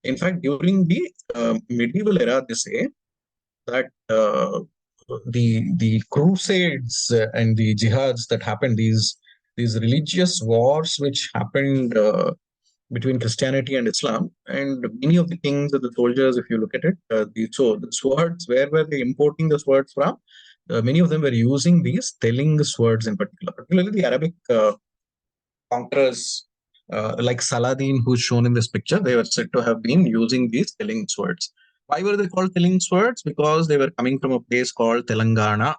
In fact, during the medieval era, they say that the crusades and the jihads that happened, these religious wars which happened between Christianity and Islam, and many of the kings and the soldiers, if you look at it, the swords, where were they importing the swords from? Many of them were using these telling swords in particular, particularly the Arabic conquerors like Saladin, who's shown in this picture. They were said to have been using these telling swords. Why were they called telling swords? Because they were coming from a place called Telangana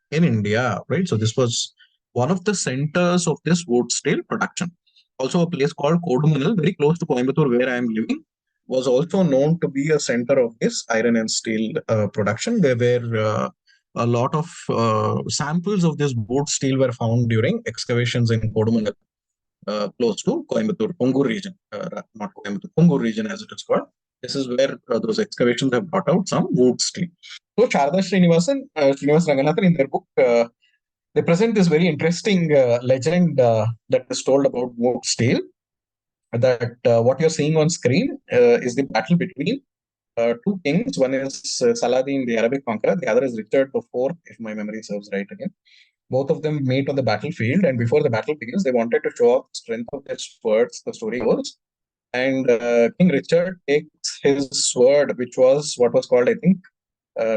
in India, right? So this was one of the centers of this wood steel production. Also, a place called Kodumanal, very close to Coimbatore, where I am living, was also known to be a center of this iron and steel production. There were a lot of samples of this wood steel were found during excavations in Kodumanal, close to Coimbatore, Pungur region, not Coimbatore, Pungur region as it is called. This is where those excavations have brought out some wood steel. So Sharada Srinivas Ranganathan, in their book, they present this very interesting legend that is told about wood steel. That what you're seeing on screen is the battle between two kings. One is Saladin, the Arabic conqueror. The other is Richard IV, if my memory serves right again. Both of them meet on the battlefield, and before the battle begins, they wanted to show off the strength of their swords, the story goes. And King Richard takes his sword, which was what was called, I think,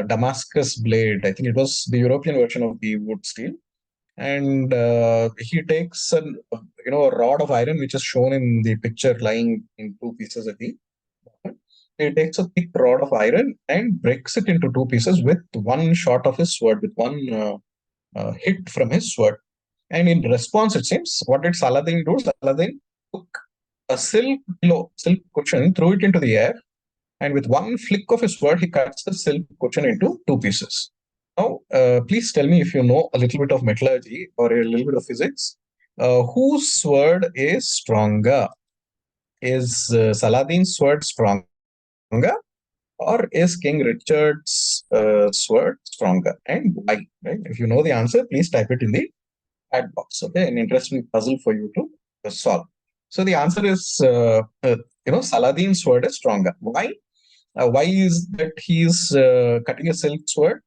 Damascus blade. I think it was the European version of the wood steel. And he takes a rod of iron, which is shown in the picture lying in two pieces at the bottom. He takes a thick rod of iron and breaks it into two pieces with one shot of his sword, with one hit from his sword. And in response, it seems, what did Saladin do? Saladin took a silk pillow, silk cushion, threw it into the air, and with one flick of his sword, he cuts the silk cushion into two pieces. Now, please tell me if you know a little bit of metallurgy or a little bit of physics. Whose sword is stronger? Is Saladin's sword stronger, or is King Richard's sword stronger, and why? Right? If you know the answer, please type it in the chat box. Okay, an interesting puzzle for you to solve. So the answer is, Saladin's sword is stronger. Why? Why is that he's cutting a silk sword,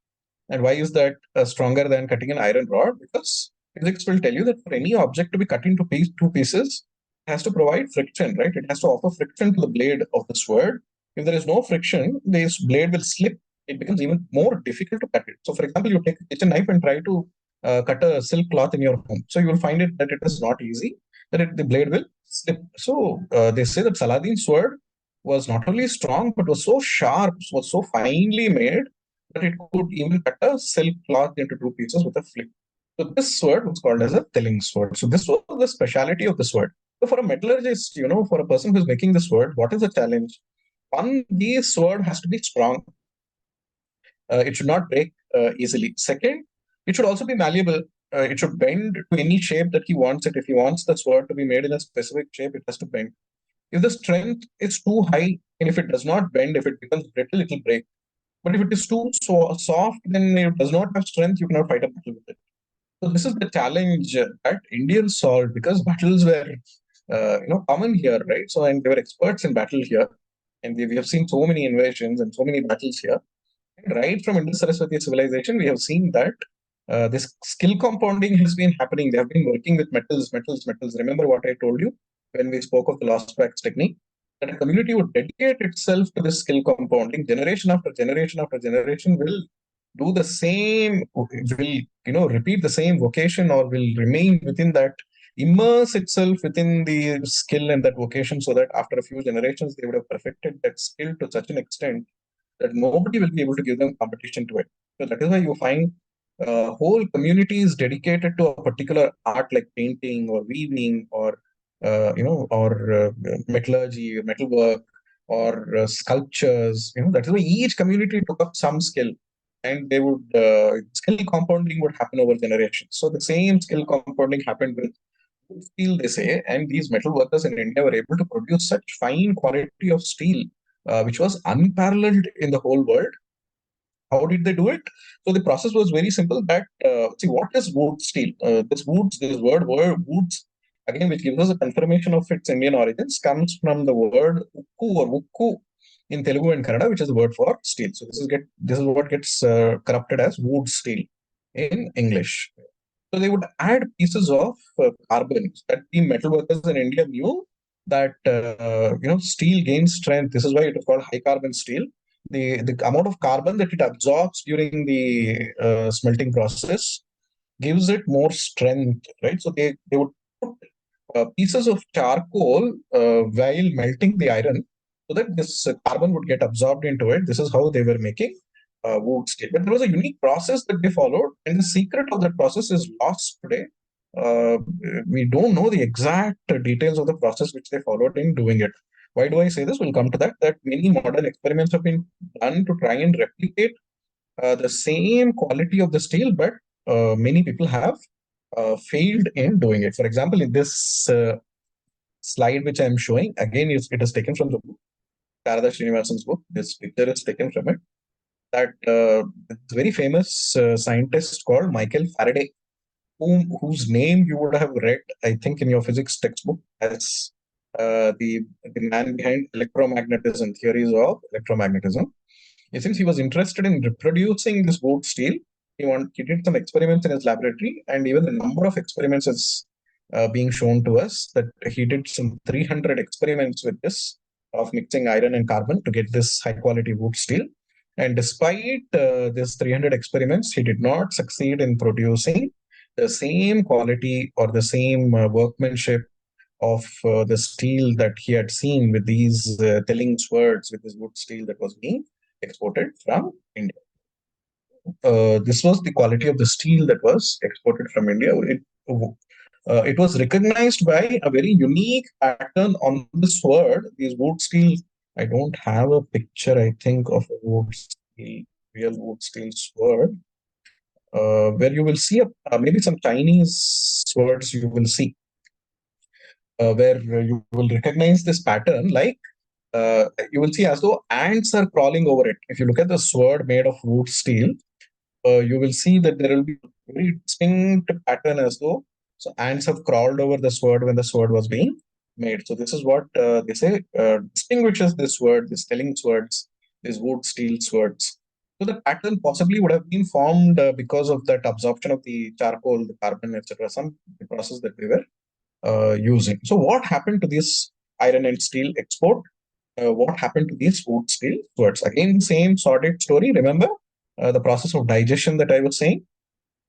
and why is that stronger than cutting an iron rod? Because physics will tell you that for any object to be cut into two pieces, it has to provide friction, right? It has to offer friction to the blade of the sword. If there is no friction, this blade will slip. It becomes even more difficult to cut it. So, for example, you take a kitchen knife and try to cut a silk cloth in your home. So you will find it that it is not easy, that the blade will slip. So they say that Saladin's sword was not only strong, but was so sharp, was so finely made that it could even cut a silk cloth into two pieces with a flick. So this sword was called as a telling sword. So this was the speciality of the sword. So for a metallurgist, for a person who's making the sword, what is the challenge? One, the sword has to be strong. It should not break easily. Second, it should also be malleable. It should bend to any shape that he wants it. If he wants the sword to be made in a specific shape, it has to bend. If the strength is too high, and if it does not bend, if it becomes brittle, it will break. But if it is too soft, then it does not have strength, you cannot fight a battle with it. So this is the challenge that Indians solved, because battles were, common here, right? So, and they were experts in battle here. And we have seen so many invasions and so many battles here. Right from Indus Saraswati civilization, we have seen that this skill compounding has been happening. They have been working with metals. Remember what I told you when we spoke of the lost wax technique? That a community would dedicate itself to this skill compounding. Generation after generation after generation will do the same, will repeat the same vocation, or will remain within that, immerse itself within the skill and that vocation, so that after a few generations they would have perfected that skill to such an extent that nobody will be able to give them competition to it. So that is why you find whole communities dedicated to a particular art, like painting or weaving or metallurgy, metalwork, or sculptures. That is why each community took up some skill, and they would skill compounding would happen over generations. So the same skill compounding happened with steel, they say, and these metal workers in India were able to produce such fine quality of steel, which was unparalleled in the whole world. How did they do it? So the process was very simple. That see, what is wood steel? This word woods, again, which gives us a confirmation of its Indian origins, comes from the word ukku or ukku, in Telugu and Kannada, which is the word for steel. So this is what gets corrupted as wood steel in English. So they would add pieces of carbon that the metal workers in India knew that steel gains strength. This is why it is called high carbon steel. The amount of carbon that it absorbs during the smelting process gives it more strength, right? So they would put pieces of charcoal while melting the iron so that this carbon would get absorbed into it. This is how they were making wood steel. But there was a unique process that they followed, and the secret of that process is lost today. Uh, we don't know the exact details of the process which they followed in doing it. Why do I say this? We'll come to that. That many modern experiments have been done to try and replicate the same quality of the steel, but many people have failed in doing it. For example, in this slide which I'm showing, again, it is taken from the book, Sharada Srinivasan's book. This picture is taken from it. That very famous scientist called Michael Faraday, whose name you would have read, I think, in your physics textbook as the man behind electromagnetism, theories of electromagnetism. Since he was interested in reproducing this wood steel, he did some experiments in his laboratory, and even the number of experiments is being shown to us that he did some 300 experiments with this of mixing iron and carbon to get this high quality wood steel. And despite this 300 experiments, he did not succeed in producing the same quality or the same workmanship of the steel that he had seen with these telling swords with this wood steel that was being exported from India. This was the quality of the steel that was exported from India. It was recognized by a very unique pattern on the sword. These wood steel. I don't have a picture, I think, of a wood steel, real wood steel sword, where you will see maybe some Chinese swords you will see, where you will recognize this pattern like you will see as though ants are crawling over it. If you look at the sword made of wood steel, you will see that there will be a very distinct pattern as though ants have crawled over the sword when the sword was being made. So this is what they say distinguishes this sword, these telling swords, these wood steel swords. So the pattern possibly would have been formed because of that absorption of the charcoal, the carbon, etc. Some process that we were using. So what happened to this iron and steel export? What happened to these wood steel swords? Again, the same sordid story. Remember the process of digestion that I was saying,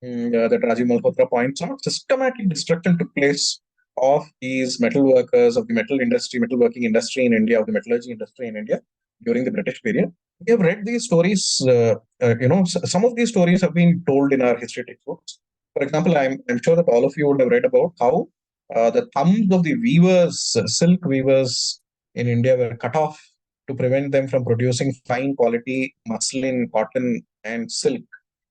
that Rajiv Malhotra points out. Systematic destruction took place of these metal workers, of the metal industry, metalworking industry in India, of the metallurgy industry in India during the British period. We have read these stories. Some of these stories have been told in our history textbooks. For example, I'm sure that all of you would have read about how the thumbs of the weavers, silk weavers in India were cut off to prevent them from producing fine quality muslin, cotton, and silk.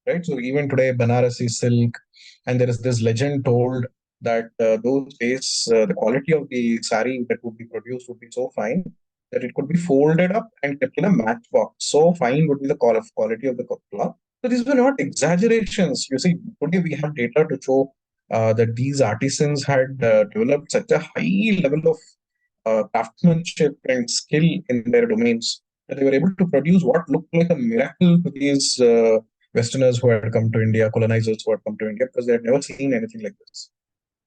Right. So even today, Banarasi silk, and there is this legend told that those days the quality of the sari that would be produced would be so fine that it could be folded up and kept in a matchbox. So fine would be the quality of the cloth. So these were not exaggerations. You see, today we have data to show that these artisans had developed such a high level of craftsmanship and skill in their domains that they were able to produce what looked like a miracle to these Westerners who had come to India, colonizers who had come to India, because they had never seen anything like this.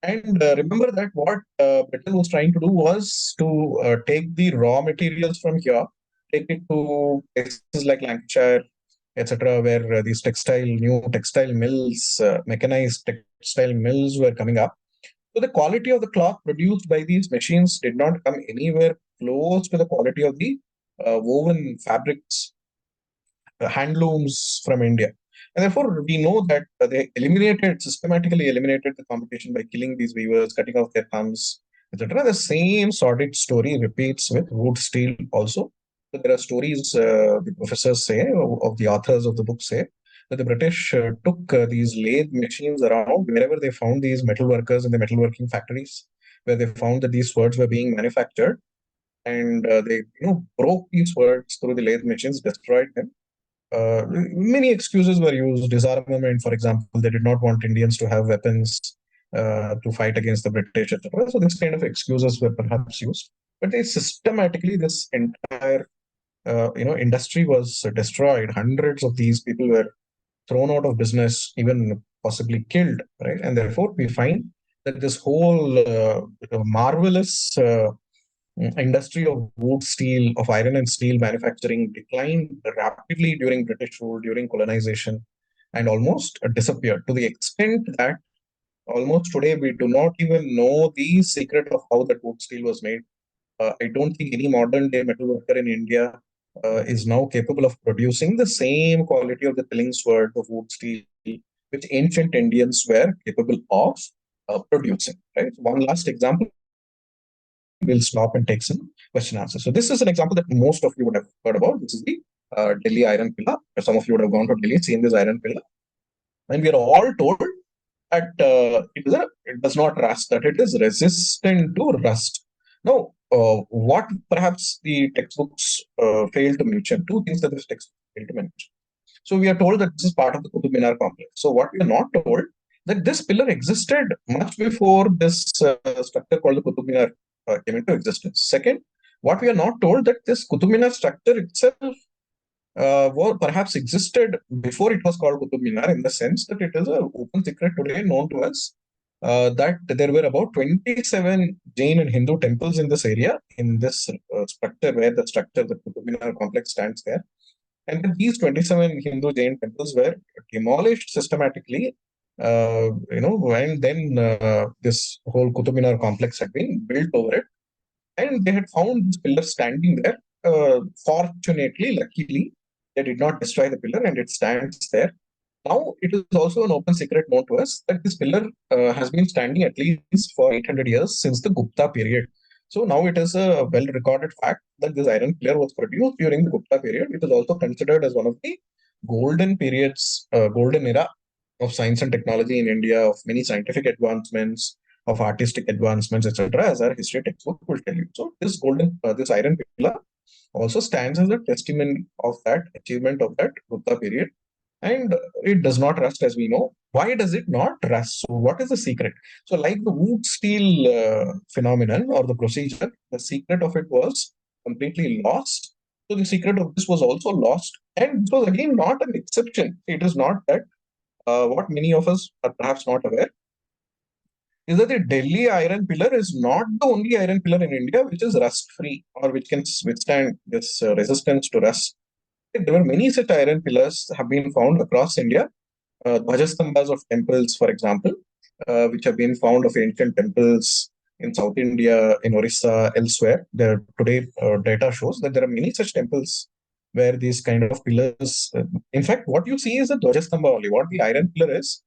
And remember that what Britain was trying to do was to take the raw materials from here, take it to places like Lancashire, etc., where these new textile mills, mechanized textile mills were coming up. So the quality of the cloth produced by these machines did not come anywhere close to the quality of the woven fabrics, handlooms from India. And therefore, we know that they systematically eliminated the competition by killing these weavers, cutting off their thumbs, etc. The same sordid story repeats with wood steel also. So there are stories the professors say, of the authors of the book say, that the British took these lathe machines around wherever they found these metal workers in the metalworking factories, where they found that these swords were being manufactured, and they broke these swords through the lathe machines, destroyed them. Many excuses were used. Disarmament, for example, they did not want Indians to have weapons to fight against the British, etc. So this kind of excuses were perhaps used, but they systematically this entire industry was destroyed. Hundreds of these people were thrown out of business, even possibly killed, right? And therefore, we find that this whole marvelous industry of wood, steel, of iron and steel manufacturing declined rapidly during British rule, during colonization, and almost disappeared to the extent that almost today we do not even know the secret of how that wood steel was made. I don't think any modern day metal worker in India is now capable of producing the same quality of the killing sword of wood steel which ancient Indians were capable of producing. Right. One last example. We'll stop and take some question answer. So this is an example that most of you would have heard about. This is the Delhi Iron Pillar. Some of you would have gone to Delhi, seen this iron pillar, and we are all told that it does not rust, that it is resistant to rust. Now, what perhaps the textbooks fail to mention, two things that this textbook failed to mention. So we are told that this is part of the Qutub Minar complex. So what we are not told, that this pillar existed much before this structure called the Qutub Minar came into existence. Second, what we are not told, that this Qutub Minar structure itself perhaps existed before it was called Qutub Minar, in the sense that it is an open secret today known to us that there were about 27 Jain and Hindu temples in this area, in this structure, where the structure, the Qutub Minar complex stands there. And then these 27 Hindu Jain temples were demolished systematically, and then this whole Qutub Minar complex had been built over it. And they had found this pillar standing there. Fortunately, luckily, they did not destroy the pillar and it stands there. Now, it is also an open secret known to us that this pillar has been standing at least for 800 years, since the Gupta period. So now it is a well-recorded fact that this iron pillar was produced during the Gupta period. It is also considered as one of the golden periods, golden era of science and technology in India, of many scientific advancements, of artistic advancements, etc., as our history textbook will tell you. So this iron pillar also stands as a testimony of that achievement of that Gupta period. And it does not rust, as we know. Why does it not rust? So what is the secret? So like the wood steel phenomenon or the procedure, the secret of it was completely lost. So the secret of this was also lost. And it was again not an exception. It is not that what many of us are perhaps not aware is that the Delhi iron pillar is not the only iron pillar in India which is rust free or which can withstand this resistance to rust. There were many such iron pillars have been found across India. Dhwajastambhas of temples, for example, which have been found of ancient temples in South India, in Orissa, elsewhere. There today data shows that there are many such temples where these kind of pillars. In fact, what you see is a Dhwajastambha only. What the iron pillar is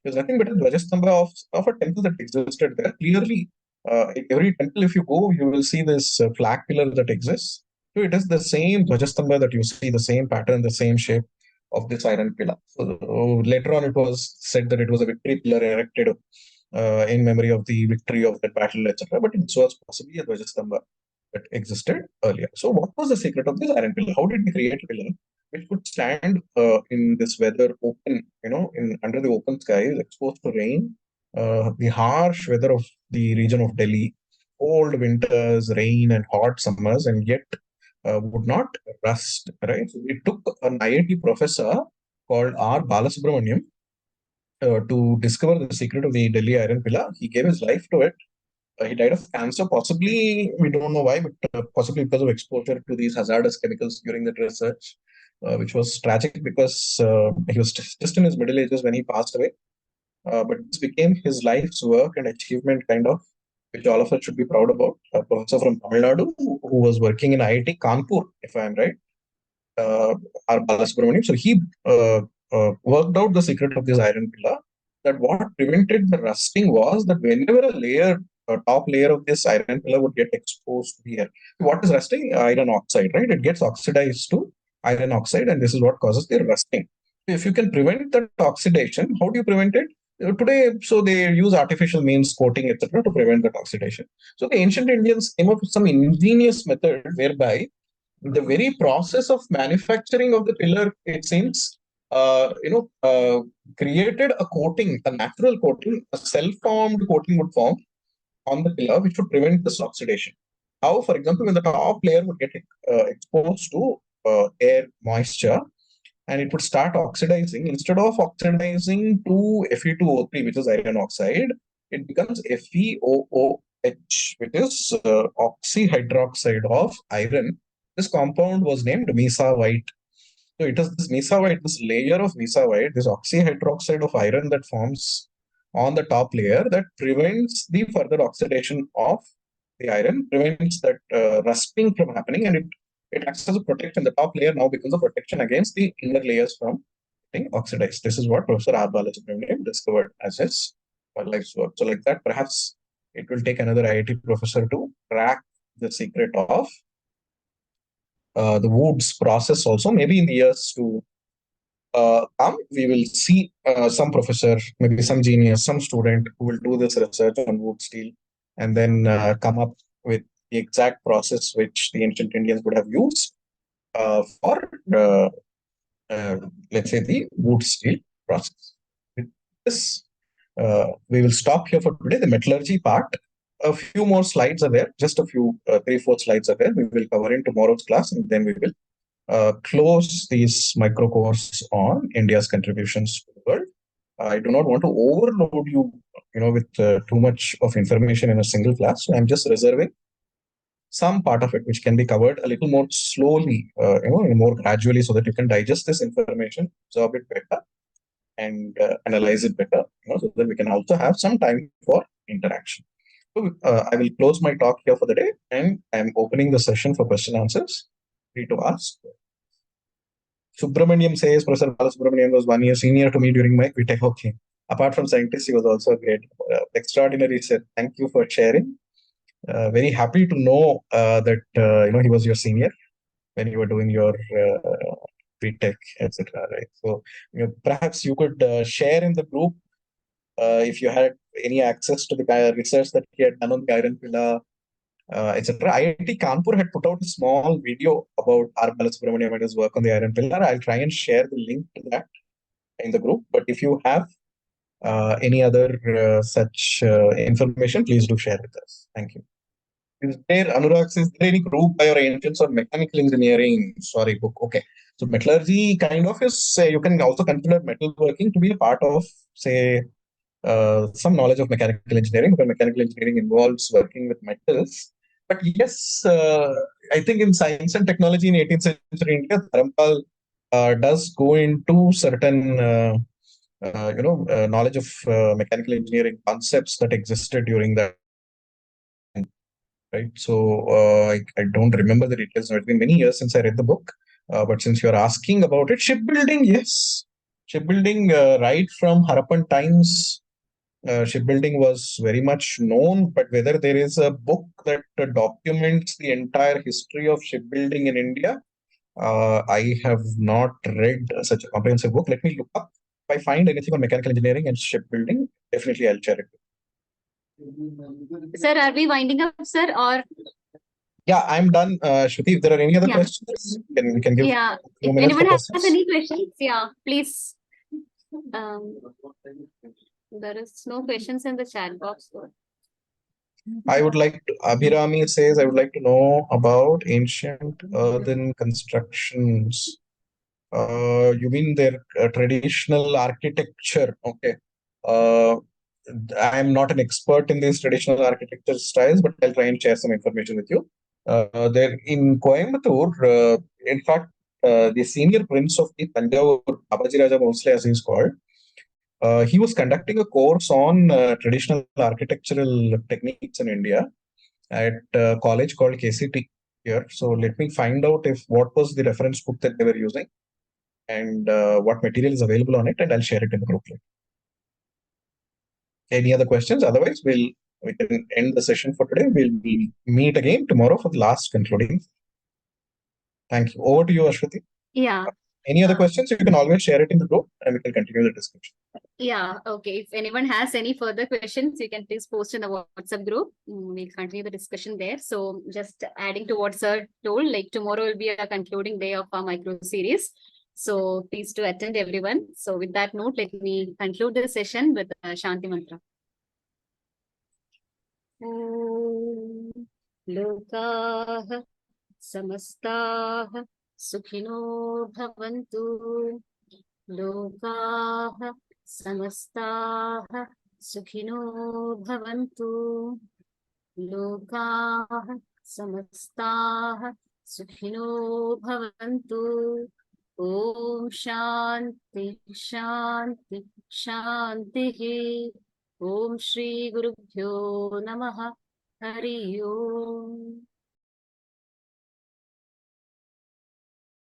nothing but a Dhwajastambha of a temple that existed there. Clearly, every temple, if you go, you will see this flag pillar that exists. So it is the same Dhwajastambha that you see, the same pattern, the same shape of this iron pillar. So later on, it was said that it was a victory pillar erected in memory of the victory of that battle, etc. But it was possibly a Dhwajastambha that existed earlier. So what was the secret of this iron pillar? How did we create a pillar which could stand in this weather, open, in under the open skies, exposed to rain, the harsh weather of the region of Delhi, cold winters, rain, and hot summers, and yet would not rust, right? So we took an IIT professor called R. Balasubramaniam to discover the secret of the Delhi iron pillar. He gave his life to it. He died of cancer, possibly, we don't know why, but possibly because of exposure to these hazardous chemicals during that research, which was tragic because he was just in his middle ages when he passed away. But this became his life's work and achievement, kind of, which all of us should be proud about. A professor from Tamil Nadu who was working in IIT Kanpur, if I'm right, R. Balasubramaniam. So he worked out the secret of this iron pillar. That what prevented the rusting was that whenever a top layer of this iron pillar would get exposed to the air. What is rusting? Iron oxide, right? It gets oxidized to iron oxide, and this is what causes the rusting. If you can prevent that oxidation, how do you prevent it? Today, so they use artificial means, coating, etc., to prevent that oxidation. So the ancient Indians came up with some ingenious method whereby the very process of manufacturing of the pillar, it seems, created a coating, a natural coating, a self-formed coating would form on the pillar, which would prevent this oxidation. How, for example, when the top layer would get exposed to air moisture, and it would start oxidizing. Instead of oxidizing to Fe2O3, which is iron oxide, it becomes FeOOH, which is oxyhydroxide of iron. This compound was named mesawhite. So it is this mesawhite, this layer of mesawhite, this oxyhydroxide of iron that forms on the top layer that prevents the further oxidation of the iron, prevents that rusting from happening, and it acts as a protection. The top layer now becomes a protection against the inner layers from getting oxidized. This is what Professor R. Balasubramanian discovered as his life's work. So like that, perhaps it will take another IIT professor to crack the secret of the Woods process also. Maybe in the years to come, we will see some professor, maybe some genius, some student who will do this research on wood steel and then come up with the exact process which the ancient Indians would have used for, let's say, the wood steel process. With this, we will stop here for today. The metallurgy part, a few more slides are there, just a few, 3-4 slides are there. We will cover in tomorrow's class, and then we will close these micro course on India's contributions to the world. I do not want to overload you, with too much of information in a single class. So I'm just reserving some part of it which can be covered a little more slowly, more gradually, so that you can digest this information, absorb it better, and analyze it better, so that we can also have some time for interaction. So I will close my talk here for the day, and I'm opening the session for question answers. Free to ask. Subramaniam says Professor Balasubramanian was 1 year senior to me during my BTech. Okay. Apart from scientist, he was also a great, extraordinary. Sir, thank you for sharing. Very happy to know that he was your senior when you were doing your BTech, etc. Right. So perhaps you could share in the group if you had any access to the research that he had done on the iron pillar, etc. IIT Kanpur had put out a small video about R. Balasubramaniam and his work on the iron pillar. I'll try and share the link to that in the group. But if you have any other such information, please do share with us. Thank you. Is there, Anurag says, is there any group by your ancients or mechanical engineering? Sorry, book. Okay. So metallurgy kind of is, you can also consider metalworking to be a part of, say, some knowledge of mechanical engineering, because mechanical engineering involves working with metals. But yes, I think in science and technology in 18th century India, Dharampal does go into certain, knowledge of mechanical engineering concepts that existed during that. Right. So I don't remember the details. It's been many years since I read the book. But since you're asking about it, shipbuilding, yes. Shipbuilding, right from Harappan times, shipbuilding was very much known, but whether there is a book that documents the entire history of shipbuilding in India, I have not read such a comprehensive book. Let me look up. If I find anything on mechanical engineering and shipbuilding, definitely I'll share it. Sir, are we winding up, sir, or? Yeah, I'm done. Shruti, if there are any other questions, we can give a few minutes anyone for has questions. any questions, please. There is no questions in the chat box. I would like to, Abhirami says, I would like to know about ancient earthen constructions. You mean their traditional architecture? Okay. I'm not an expert in these traditional architecture styles, but I'll try and share some information with you. There in Coimbatore, in fact, the senior prince of the Tanjavur, Babaji Raja Bhosle, as he's called, he was conducting a course on traditional architectural techniques in India at a college called KCT here. So let me find out if what was the reference book that they were using and what material is available on it, and I'll share it in the group later. Any other questions? Otherwise, we can end the session for today. We'll meet again tomorrow for the last concluding. Thank you. Over to you, Ashwati. Yeah. Any other questions? You can always share it in the group and we can continue the discussion. Yeah, okay. If anyone has any further questions, you can please post in the WhatsApp group. We'll continue the discussion there. So just adding to what Sir told, like tomorrow will be a concluding day of our micro series. So please to attend everyone. So with that note, let me conclude the session with Shanti Mantra. Om Lokaah Samastah सुखिनो भवन्तु लोकाः समस्ताः सुखिनो भवन्तु लोकाः समस्ताः सुखिनो भवन्तु ॐ शान्ति शान्ति शान्तिः ॐ श्री गुरुभ्यो नमः हरि ओम्